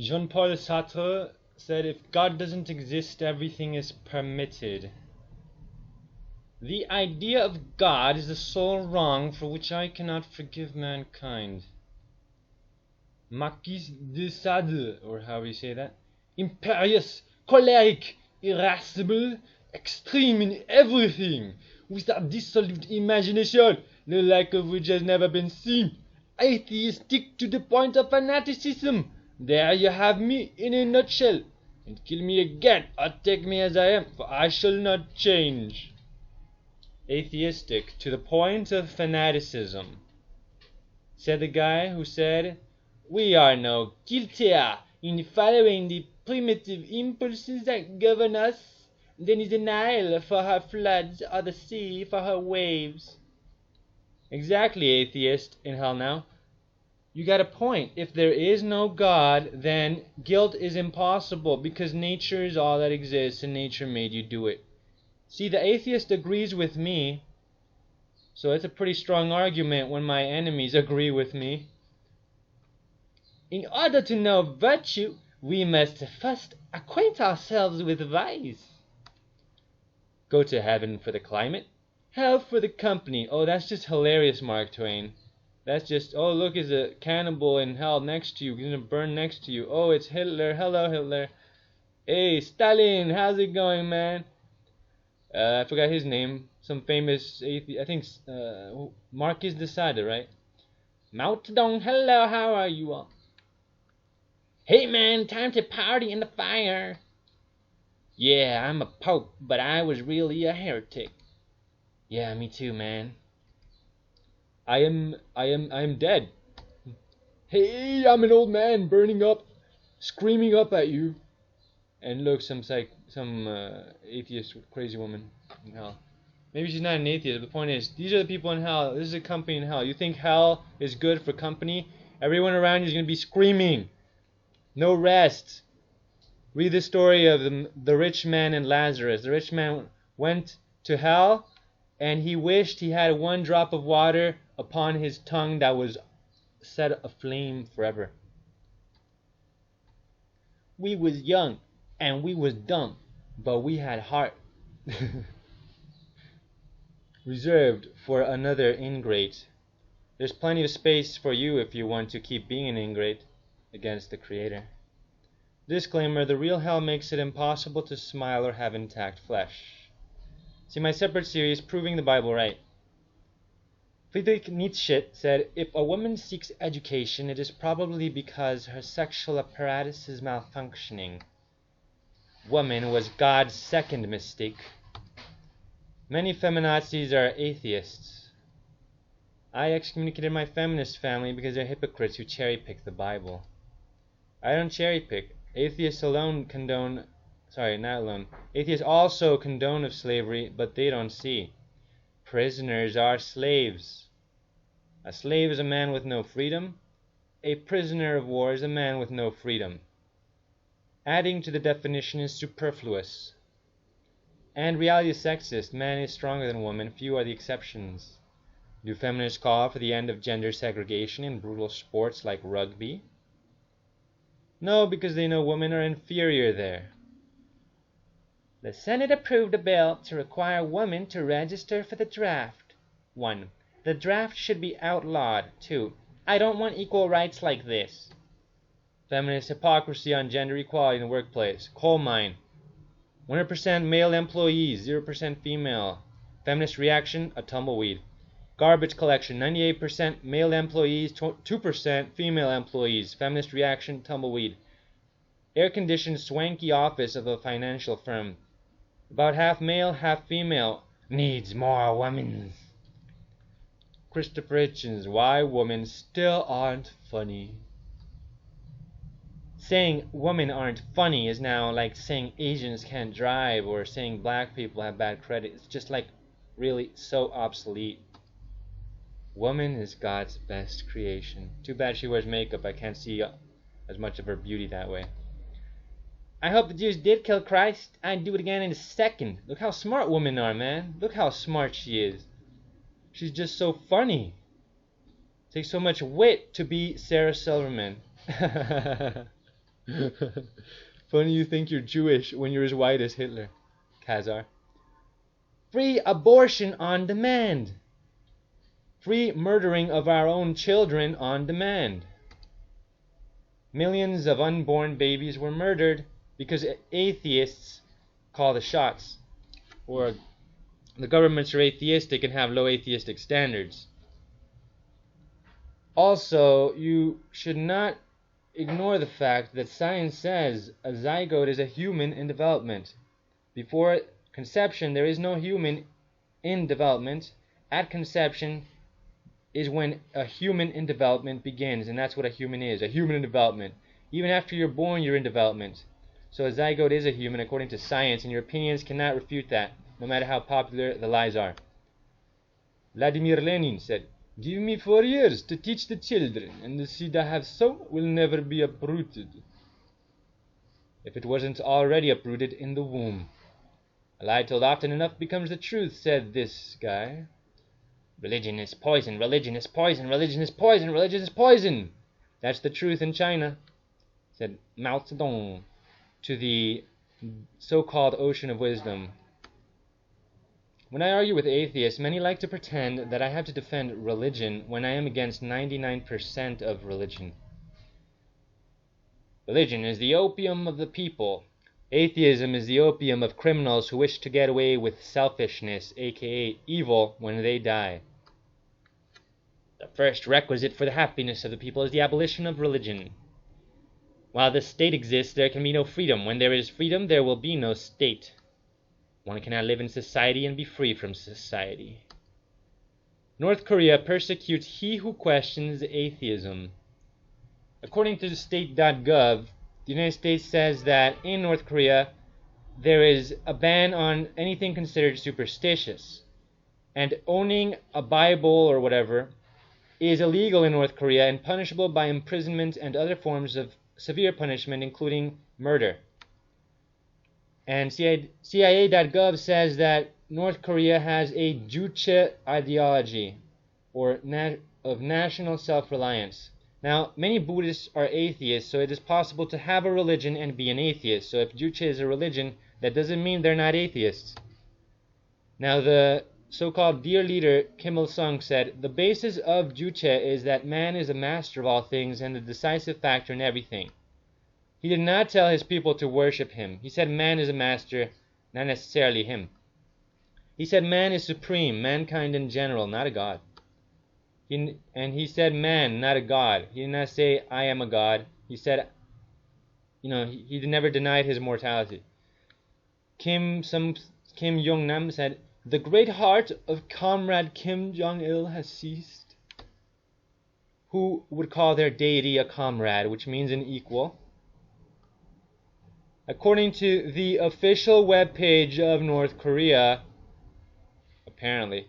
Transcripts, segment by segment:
Jean-Paul Sartre said, if God doesn't exist, everything is permitted. The idea of God is the sole wrong for which I cannot forgive mankind. Marquis de Sade, or how we say that, imperious, choleric, irascible, extreme in everything, with a dissolute imagination, the like of which has never been seen, atheistic to the point of fanaticism. There you have me in a nutshell, and kill me again, or take me as I am, for I shall not change. Atheistic to the point of fanaticism, said the guy who said, we are no guiltier in following the primitive impulses that govern us than is the Nile for her floods or the sea for her waves. Exactly, atheist in hell now. You got a point. If there is no God, then guilt is impossible because nature is all that exists and nature made you do it. See, the atheist agrees with me, so it's a pretty strong argument when my enemies agree with me. In order to know virtue, we must first acquaint ourselves with vice. Go to heaven for the climate, hell for the company. Oh, that's just hilarious, Mark Twain. That's just, oh, look, is a cannibal in hell next to you, gonna burn next to you. Oh, it's Hitler. Hello, Hitler. Hey, Stalin, how's it going, man? I forgot his name. Some famous atheist, I think, Marquis de Sade, right? Mao Zedong, hello, how are you all? Hey man, time to party in the fire. Yeah, I'm a pope, but I was really a heretic. Yeah, me too, man. I am dead. Hey, I'm an old man burning up, screaming up at you. And look, some atheist crazy woman in hell. Maybe she's not an atheist, but the point is, these are the people in hell. This is a company in hell. You think hell is good for company? Everyone around you is going to be screaming. No rest. Read the story of the rich man and Lazarus. The rich man went to hell, and he wished he had one drop of water upon his tongue that was set aflame forever. We was young, and we was dumb, but we had heart. Reserved for another ingrate. There's plenty of space for you if you want to keep being an ingrate against the Creator. Disclaimer, the real hell makes it impossible to smile or have intact flesh. See my separate series, Proving the Bible Right. Friedrich Nietzsche said, if a woman seeks education, it is probably because her sexual apparatus is malfunctioning. Woman was God's second mistake. Many feminazis are atheists. I excommunicated my feminist family because they're hypocrites who cherry-pick the Bible. I don't cherry-pick. Atheists alone condone... Sorry, not alone. Atheists also condone of slavery, but they don't see. Prisoners are slaves. A slave is a man with no freedom. A prisoner of war is a man with no freedom. Adding to the definition is superfluous. And reality is sexist. Man is stronger than woman. Few are the exceptions. Do feminists call for the end of gender segregation in brutal sports like rugby? No, because they know women are inferior there. The Senate approved a bill to require women to register for the draft. 1. The draft should be outlawed. 2. I don't want equal rights like this. Feminist hypocrisy on gender equality in the workplace. Coal mine. 100% male employees, 0% female. Feminist reaction, a tumbleweed. Garbage collection, 98% male employees, 2% female employees. Feminist reaction, tumbleweed. Air-conditioned swanky office of a financial firm. About half male, half female. Needs more women. Christopher Hitchens, why women still aren't funny. Saying women aren't funny is now like saying Asians can't drive or saying black people have bad credit. It's just like really so obsolete. Woman is God's best creation. Too bad she wears makeup. I can't see as much of her beauty that way. I hope the Jews did kill Christ. I'd do it again in a second. Look how smart women are, man. Look how smart she is. She's just so funny. It takes so much wit to be Sarah Silverman. Funny you think you're Jewish when you're as white as Hitler. Khazar. Free abortion on demand. Free murdering of our own children on demand. Millions of unborn babies were murdered because atheists call the shots. Or the governments are atheistic and have low atheistic standards. Also, you should not ignore the fact that science says a zygote is a human in development. Before conception, there is no human in development. At conception is when a human in development begins, and that's what a human is, a human in development. Even after you're born, you're in development. So a zygote is a human according to science, and your opinions cannot refute that, no matter how popular the lies are. Vladimir Lenin said, "Give me 4 years to teach the children, and the seed I have sown will never be uprooted. If it wasn't already uprooted in the womb. A lie told often enough becomes the truth," said this guy. Religion is poison, religion is poison, religion is poison, religion is poison. That's the truth in China, said Mao Zedong to the so-called ocean of wisdom. When I argue with atheists, many like to pretend that I have to defend religion when I am against 99% of religion. Religion is the opium of the people. Atheism is the opium of criminals who wish to get away with selfishness, aka evil, when they die. The first requisite for the happiness of the people is the abolition of religion. While the state exists, there can be no freedom. When there is freedom, there will be no state. One cannot live in society and be free from society. North Korea persecutes he who questions atheism. According to state.gov, the United States says that in North Korea there is a ban on anything considered superstitious. And owning a Bible or whatever is illegal in North Korea and punishable by imprisonment and other forms of severe punishment, including murder. And CIA.gov says that North Korea has a Juche ideology, or of national self-reliance. Now, many Buddhists are atheists, so it is possible to have a religion and be an atheist. So if Juche is a religion, that doesn't mean they're not atheists. Now, the so-called dear leader Kim Il-sung said, "The basis of Juche is that man is a master of all things and the decisive factor in everything." He did not tell his people to worship him. He said man is a master, not necessarily him. He said man is supreme, mankind in general, not a god. He said man, not a god. He did not say I am a god. He said, he never denied his mortality. Kim Jong-nam said, "The great heart of Comrade Kim Jong-il has ceased." Who would call their deity a comrade, which means an equal? According to the official webpage of North Korea, apparently,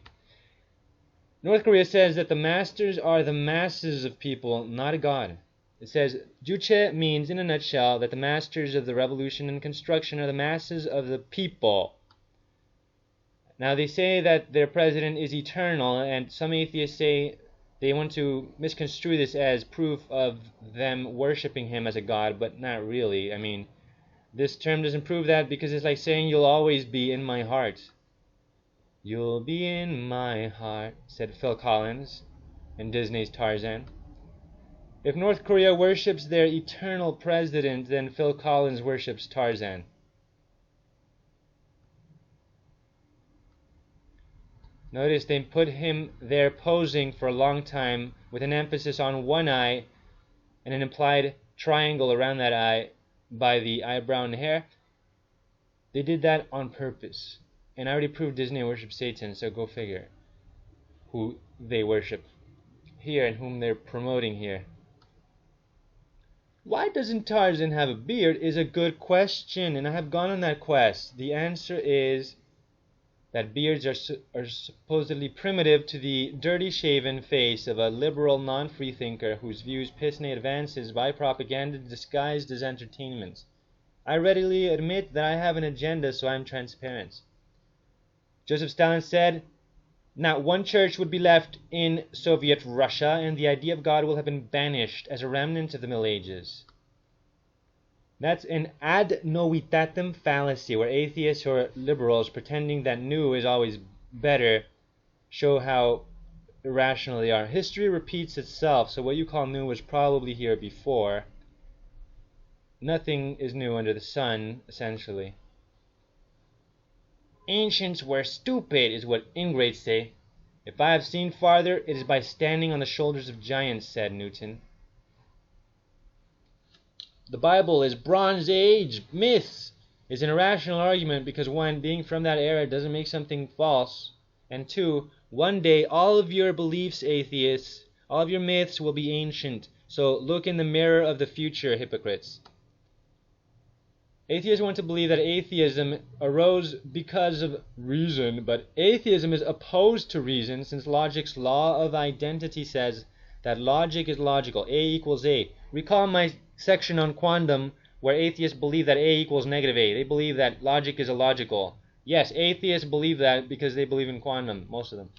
North Korea says that the masters are the masses of people, not a god. It says, Juche means, in a nutshell, that the masters of the revolution and construction are the masses of the people. Now, they say that their president is eternal, and some atheists say they want to misconstrue this as proof of them worshipping him as a god, but not really. I mean, this term doesn't prove that, because it's like saying you'll always be in my heart. "You'll be in my heart," said Phil Collins in Disney's Tarzan. If North Korea worships their eternal president, then Phil Collins worships Tarzan. Notice they put him there posing for a long time with an emphasis on one eye and an implied triangle around that eye by the eyebrow and hair. They did that on purpose. And I already proved Disney worships Satan, so go figure who they worship here and whom they're promoting here. Why doesn't Tarzan have a beard is a good question, and I have gone on that quest. The answer is that beards are supposedly primitive to the dirty shaven face of a liberal non-free thinker whose views pistonate advances by propaganda disguised as entertainment. I readily admit that I have an agenda, so I am transparent. Joseph Stalin said, "Not one church would be left in Soviet Russia, and the idea of God will have been banished as a remnant of the Middle Ages." That's an ad novitatem fallacy, where atheists or liberals pretending that new is always better show how irrational they are. History repeats itself, so what you call new was probably here before. Nothing is new under the sun, essentially. Ancients were stupid, is what ingrates say. If I have seen farther, it is by standing on the shoulders of giants, said Newton. The Bible is Bronze Age myths is an irrational argument because one, being from that era doesn't make something false, and two, one day all of your beliefs, atheists, all of your myths will be ancient. So look in the mirror of the future, hypocrites. Atheists want to believe that atheism arose because of reason, but atheism is opposed to reason, since logic's law of identity says that logic is logical. A equals A. Recall my section on quantum where atheists believe that A equals negative A. They believe that logic is illogical. Yes, atheists believe that because they believe in quantum, most of them.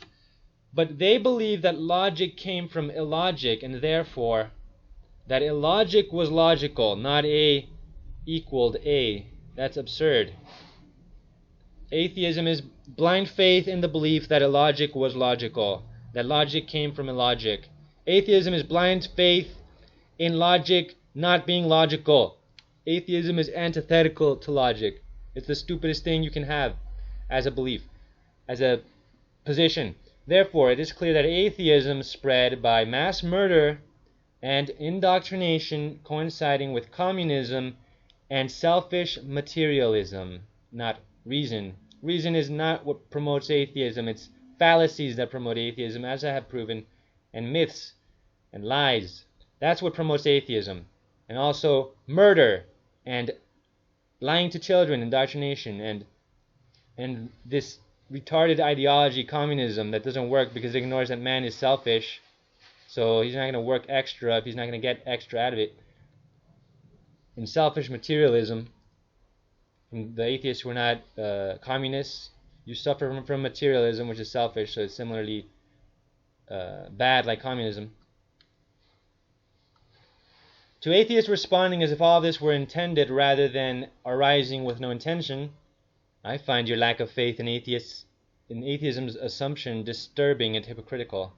But they believe that logic came from illogic, and therefore that illogic was logical, not A equaled A. That's absurd. Atheism is blind faith in the belief that illogic was logical, that logic came from illogic. Atheism is blind faith in logic not being logical. Atheism is antithetical to logic. It's the stupidest thing you can have as a belief, as a position. Therefore, it is clear that atheism spread by mass murder and indoctrination coinciding with communism and selfish materialism, not reason. Reason is not what promotes atheism. It's fallacies that promote atheism, as I have proven, and myths and lies. That's what promotes atheism. And also murder and lying to children, indoctrination, and this retarded ideology, communism, that doesn't work because it ignores that man is selfish. So he's not going to work extra if he's not going to get extra out of it. In selfish materialism, the atheists who are not communists, you suffer from materialism, which is selfish, so it's similarly bad like communism. To atheists responding as if all this were intended rather than arising with no intention, I find your lack of faith in atheism's assumption disturbing and hypocritical.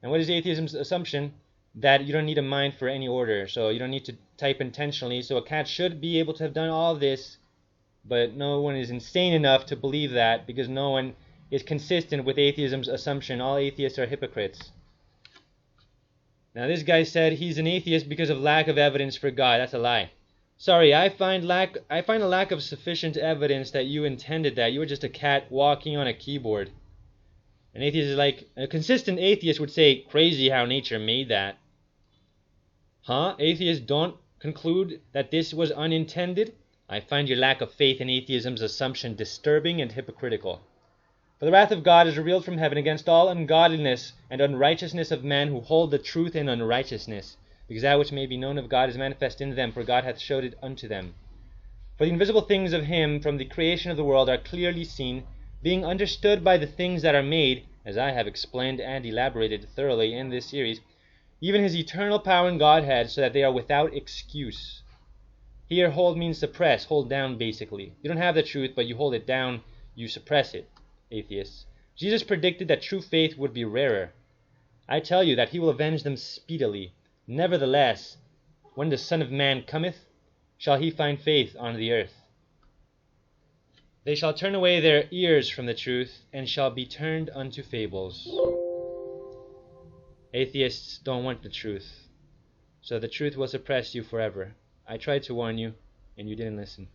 And what is atheism's assumption? That you don't need a mind for any order, so you don't need to type intentionally. So a cat should be able to have done all this, but no one is insane enough to believe that because no one is consistent with atheism's assumption. All atheists are hypocrites. Now this guy said he's an atheist because of lack of evidence for God. That's a lie. Sorry, I find a lack of sufficient evidence that you intended that. You were just a cat walking on a keyboard. An atheist is like, a consistent atheist would say, crazy how nature made that. Huh? Atheists don't conclude that this was unintended? I find your lack of faith in atheism's assumption disturbing and hypocritical. For the wrath of God is revealed from heaven against all ungodliness and unrighteousness of men who hold the truth in unrighteousness, because that which may be known of God is manifest in them, for God hath showed it unto them. For the invisible things of him from the creation of the world are clearly seen, being understood by the things that are made, as I have explained and elaborated thoroughly in this series, even his eternal power and Godhead, so that they are without excuse. Here, hold means suppress, hold down basically. You don't have the truth, but you hold it down, you suppress it, atheists. Jesus predicted that true faith would be rarer. I tell you that he will avenge them speedily. Nevertheless, when the Son of Man cometh, shall he find faith on the earth? They shall turn away their ears from the truth, and shall be turned unto fables. Atheists don't want the truth, so the truth will suppress you forever. I tried to warn you, and you didn't listen.